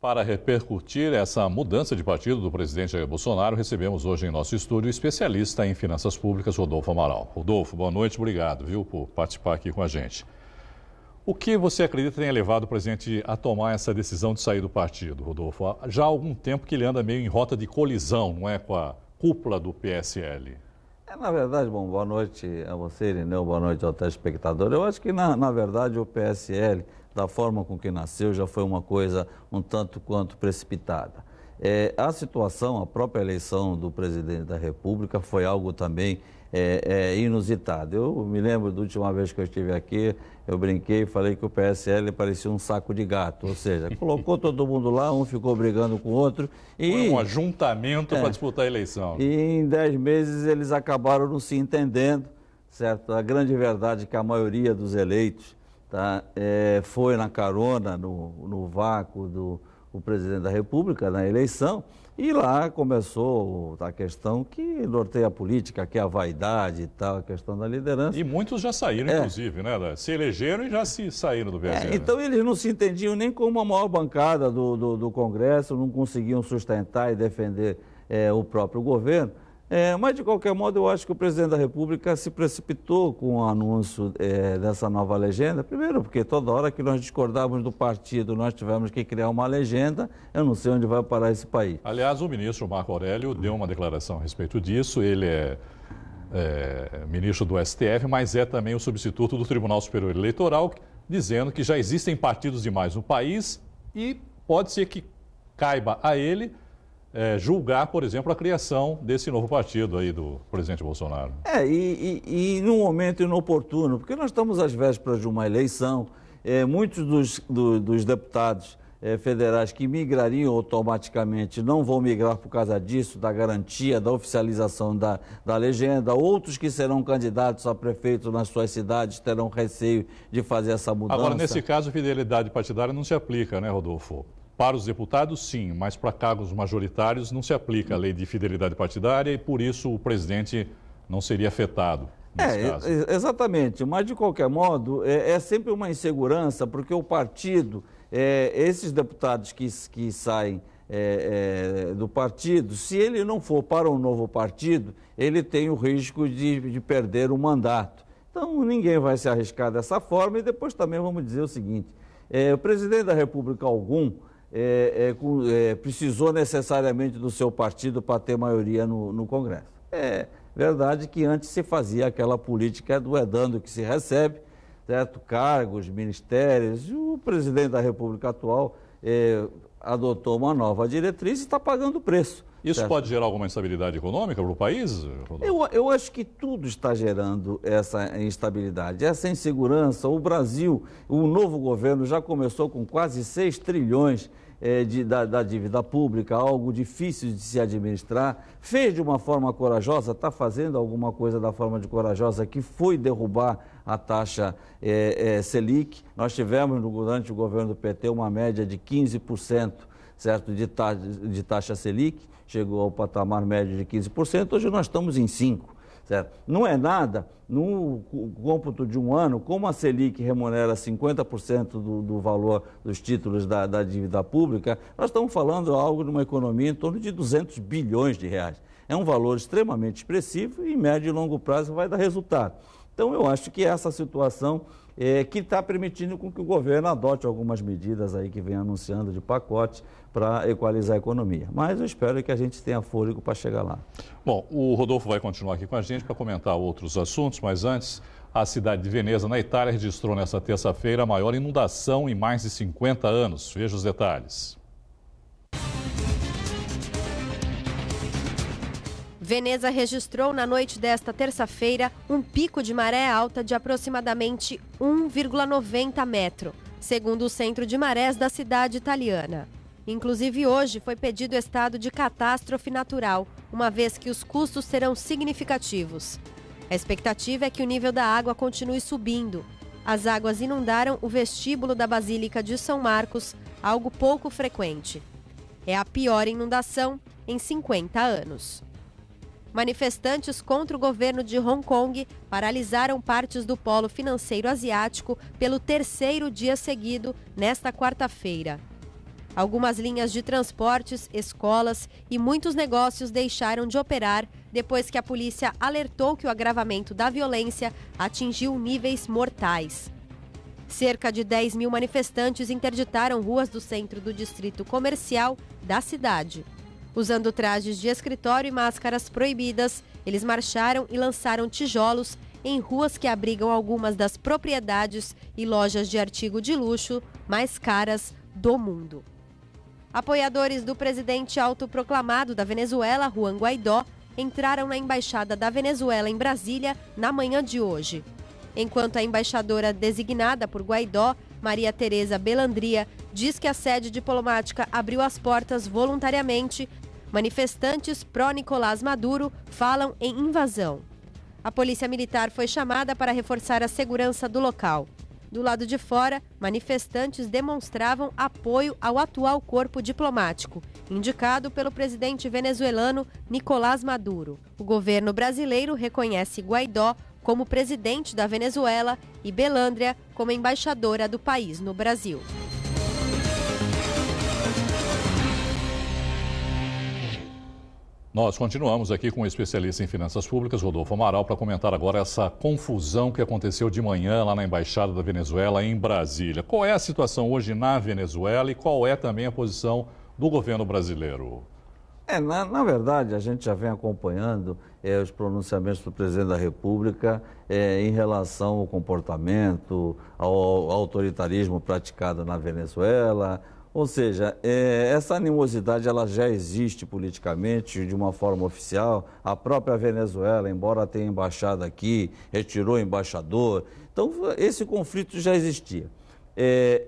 Para repercutir essa mudança de partido do presidente Jair Bolsonaro, recebemos hoje em nosso estúdio o especialista em finanças públicas, Rodolfo Amaral. Rodolfo, boa noite, obrigado, por participar aqui com a gente. O que você acredita tenha levado o presidente a tomar essa decisão de sair do partido, Rodolfo? Já há algum tempo que ele anda meio em rota de colisão, não é, com a cúpula do PSL. Na verdade, boa noite a você, Irineu, boa noite ao telespectador. Eu acho que, na verdade, o PSL, da forma com que nasceu, já foi uma coisa um tanto quanto precipitada. A situação, a própria eleição do presidente da República foi algo também inusitado. Eu me lembro da última vez que eu estive aqui, eu brinquei e falei que o PSL parecia um saco de gato, ou seja, colocou todo mundo lá, um ficou brigando com o outro. Foi um ajuntamento para disputar a eleição. E em 10 meses eles acabaram não se entendendo, certo? A grande verdade é que a maioria dos eleitos foi na carona, no vácuo do presidente da República, na eleição, e lá começou a questão que norteia a política, que é a vaidade e tal, a questão da liderança. E muitos já saíram, inclusive, né? Se elegeram e já se saíram do PSL. Então eles não se entendiam nem com a maior bancada do Congresso, não conseguiam sustentar e defender o próprio governo. Mas, de qualquer modo, eu acho que o presidente da República se precipitou com o anúncio dessa nova legenda. Primeiro, porque toda hora que nós discordávamos do partido, nós tivemos que criar uma legenda. Eu não sei onde vai parar esse país. Aliás, o ministro Marco Aurélio deu uma declaração a respeito disso. Ele é ministro do STF, mas é também o substituto do Tribunal Superior Eleitoral, dizendo que já existem partidos demais no país e pode ser que caiba a ele julgar, por exemplo, a criação desse novo partido aí do presidente Bolsonaro. E num momento inoportuno, porque nós estamos às vésperas de uma eleição, muitos dos deputados federais que migrariam automaticamente não vão migrar por causa disso, da garantia, da oficialização da legenda. Outros que serão candidatos a prefeito nas suas cidades terão receio de fazer essa mudança. Agora, nesse caso, a fidelidade partidária não se aplica, né, Rodolfo? Para os deputados, sim, mas para cargos majoritários não se aplica a lei de fidelidade partidária e, por isso, o presidente não seria afetado nesse caso. Exatamente, mas, de qualquer modo, é sempre uma insegurança, porque o partido, esses deputados que saem do partido, se ele não for para um novo partido, ele tem o risco de perder o mandato. Então, ninguém vai se arriscar dessa forma. E depois também vamos dizer o seguinte, o presidente da República precisou necessariamente do seu partido para ter maioria no Congresso. É verdade que antes se fazia aquela política do dando que se recebe, certo? Cargos, ministérios. O presidente da República atual adotou uma nova diretriz e está pagando o preço. Isso certo? Pode gerar alguma instabilidade econômica para o país? Eu acho que tudo está gerando essa instabilidade, essa insegurança. O Brasil, o novo governo já começou com quase 6 trilhões da dívida pública, algo difícil de se administrar. Fez de uma forma corajosa, está fazendo alguma coisa da forma de corajosa, que foi derrubar a taxa Selic. Nós tivemos, durante o governo do PT, uma média de 15%, certo, de taxa Selic, chegou ao patamar médio de 15%, hoje nós estamos em 5%. Certo? Não é nada, no cômputo de um ano, como a Selic remunera 50% do valor dos títulos da dívida pública, nós estamos falando algo de uma economia em torno de 200 bilhões de reais. É um valor extremamente expressivo e em médio e longo prazo vai dar resultado. Então eu acho que essa situação que está permitindo com que o governo adote algumas medidas aí que vem anunciando de pacote para equalizar a economia. Mas eu espero que a gente tenha fôlego para chegar lá. Bom, o Rodolfo vai continuar aqui com a gente para comentar outros assuntos, mas antes, a cidade de Veneza, na Itália, registrou nesta terça-feira a maior inundação em mais de 50 anos. Veja os detalhes. Veneza registrou na noite desta terça-feira um pico de maré alta de aproximadamente 1,90 metro, segundo o Centro de Marés da cidade italiana. Inclusive, hoje foi pedido estado de catástrofe natural, uma vez que os custos serão significativos. A expectativa é que o nível da água continue subindo. As águas inundaram o vestíbulo da Basílica de São Marcos, algo pouco frequente. É a pior inundação em 50 anos. Manifestantes contra o governo de Hong Kong paralisaram partes do polo financeiro asiático pelo terceiro dia seguido nesta quarta-feira. Algumas linhas de transportes, escolas e muitos negócios deixaram de operar depois que a polícia alertou que o agravamento da violência atingiu níveis mortais. Cerca de 10 mil manifestantes interditaram ruas do centro do distrito comercial da cidade. Usando trajes de escritório e máscaras proibidas, eles marcharam e lançaram tijolos em ruas que abrigam algumas das propriedades e lojas de artigo de luxo mais caras do mundo. Apoiadores do presidente autoproclamado da Venezuela, Juan Guaidó, entraram na embaixada da Venezuela em Brasília na manhã de hoje. Enquanto a embaixadora designada por Guaidó, Maria Tereza Bellandria, diz que a sede diplomática abriu as portas voluntariamente, manifestantes pró-Nicolás Maduro falam em invasão. A polícia militar foi chamada para reforçar a segurança do local. Do lado de fora, manifestantes demonstravam apoio ao atual corpo diplomático, indicado pelo presidente venezuelano Nicolás Maduro. O governo brasileiro reconhece Guaidó como presidente da Venezuela e Bellandria como embaixadora do país no Brasil. Nós continuamos aqui com o especialista em finanças públicas, Rodolfo Amaral, para comentar agora essa confusão que aconteceu de manhã lá na Embaixada da Venezuela em Brasília. Qual é a situação hoje na Venezuela e qual é também a posição do governo brasileiro? Na verdade, a gente já vem acompanhando os pronunciamentos do presidente da República em relação ao comportamento, ao autoritarismo praticado na Venezuela. Ou seja, essa animosidade ela já existe politicamente de uma forma oficial. A própria Venezuela, embora tenha embaixada aqui, retirou o embaixador. Então, esse conflito já existia.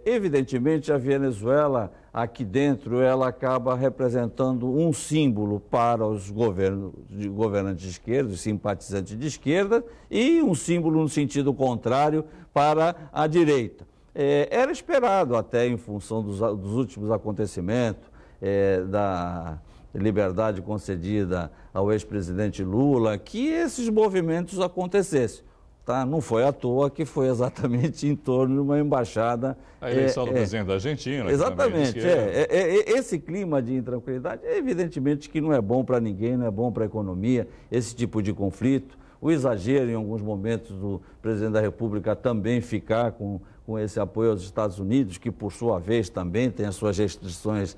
Evidentemente, a Venezuela, aqui dentro, ela acaba representando um símbolo para os governantes de esquerda, os simpatizantes de esquerda, e um símbolo no sentido contrário para a direita. Era esperado até em função dos últimos acontecimentos, da liberdade concedida ao ex-presidente Lula, que esses movimentos acontecessem. Tá? Não foi à toa que foi exatamente em torno de uma embaixada. A eleição do presidente da Argentina. Exatamente. Esse clima de intranquilidade, evidentemente que não é bom para ninguém, não é bom para a economia, esse tipo de conflito. O exagero, em alguns momentos, do presidente da República também ficar com esse apoio aos Estados Unidos, que, por sua vez, também tem as suas restrições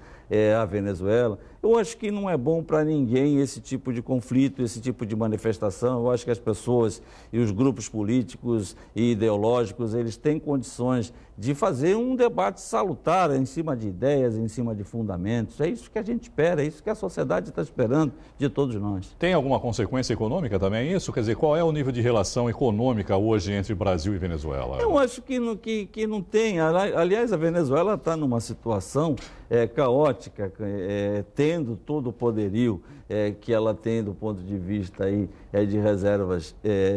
à Venezuela. Eu acho que não é bom para ninguém esse tipo de conflito, esse tipo de manifestação. Eu acho que as pessoas e os grupos políticos e ideológicos, eles têm condições de fazer um debate salutar em cima de ideias, em cima de fundamentos. É isso que a gente espera, é isso que a sociedade está esperando de todos nós. Tem alguma consequência econômica também isso? Quer dizer, qual é o nível de relação econômica hoje entre Brasil e Venezuela? Eu acho que não tem. Aliás, a Venezuela está numa situação caótica, tendo todo o poderio que ela tem do ponto de vista aí, de reservas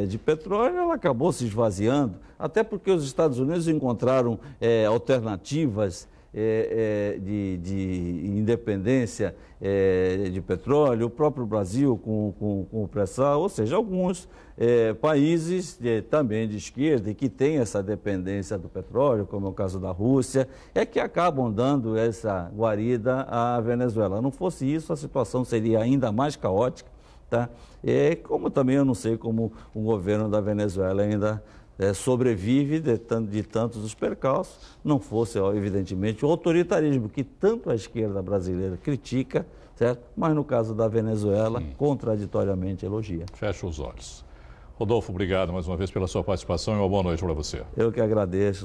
de petróleo, ela acabou se esvaziando, até porque os Estados Unidos encontraram alternativas de independência de petróleo, o próprio Brasil com o pré-sal, ou seja, alguns países também de esquerda e que têm essa dependência do petróleo, como é o caso da Rússia, que acabam dando essa guarida à Venezuela. Não fosse isso, a situação seria ainda mais caótica, tá? Como também eu não sei como o governo da Venezuela ainda sobrevive de tantos os percalços, não fosse, evidentemente, o autoritarismo que tanto a esquerda brasileira critica, certo? Mas no caso da Venezuela, contraditoriamente elogia. Fecha os olhos. Rodolfo, obrigado mais uma vez pela sua participação e uma boa noite para você. Eu que agradeço.